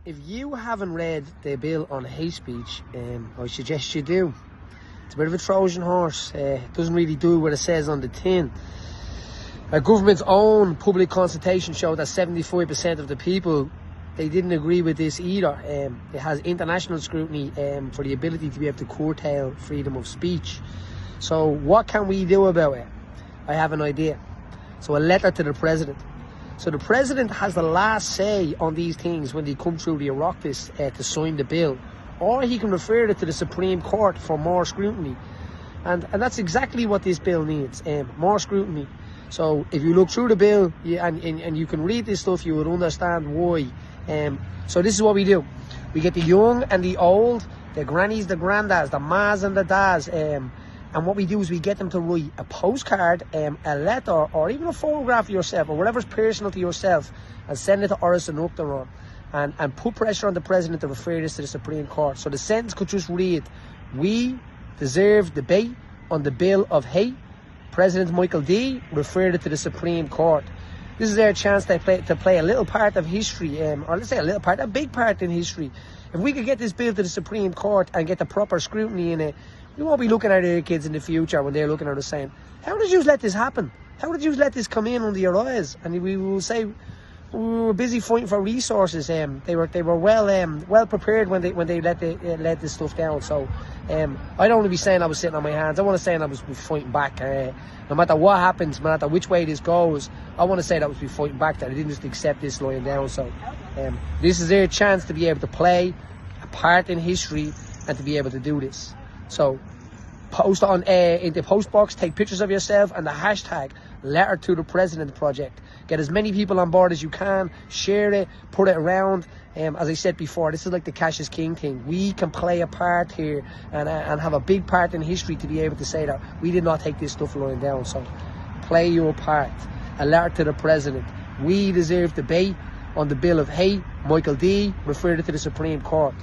if you haven't read the bill on hate speech, I suggest you do. It's a bit of a Trojan horse. It doesn't really do what it says on the tin. Our government's own public consultation showed that 75% of the people, they didn't agree with this either. It has international scrutiny for the ability to be able to curtail freedom of speech. So what can we do about it? I have an idea. So a letter to the president. So the president has the last say on these things when they come through the office to sign the bill. Or he can refer it to the Supreme Court for more scrutiny. And that's exactly what this bill needs, more scrutiny. So if you look through the bill and you can read this stuff, you would understand why. So this is what we do. We get the young and the old, the grannies, the granddads, the mas and the dads. And what we do is we get them to write a postcard, a letter, or even a photograph of yourself, or whatever's personal to yourself, and send it to Oris and Uachtaráin, and put pressure on the president to refer this to the Supreme Court. So the sentence could just read, we deserve debate on the bill of hate. President Michael D referred it to the Supreme Court. This is their chance to play a little part of history, or let's say a big part in history. If we could get this bill to the Supreme Court and get the proper scrutiny in it, we won't be looking at our kids in the future when they're looking at us saying, how did you let this happen? How did you let this come in under your eyes? And we will say, we were busy fighting for resources. They were well prepared when they let this stuff down. So I don't want to be saying I was sitting on my hands. I want to say I was fighting back. No matter what happens, no matter which way this goes, I want to say that was fighting back, that I didn't just accept this lying down. So this is their chance to be able to play a part in history and to be able to do this. So post on in the post box, take pictures of yourself and the hashtag letter to the president project. Get as many people on board as you can, share it, put it around. As I said before, this is like the cash is king thing. We can play a part here and have a big part in history to be able to say that we did not take this stuff lying down. So play your part. A letter to the president. We deserve debate on the bill of hate. Michael D referred it to the Supreme Court.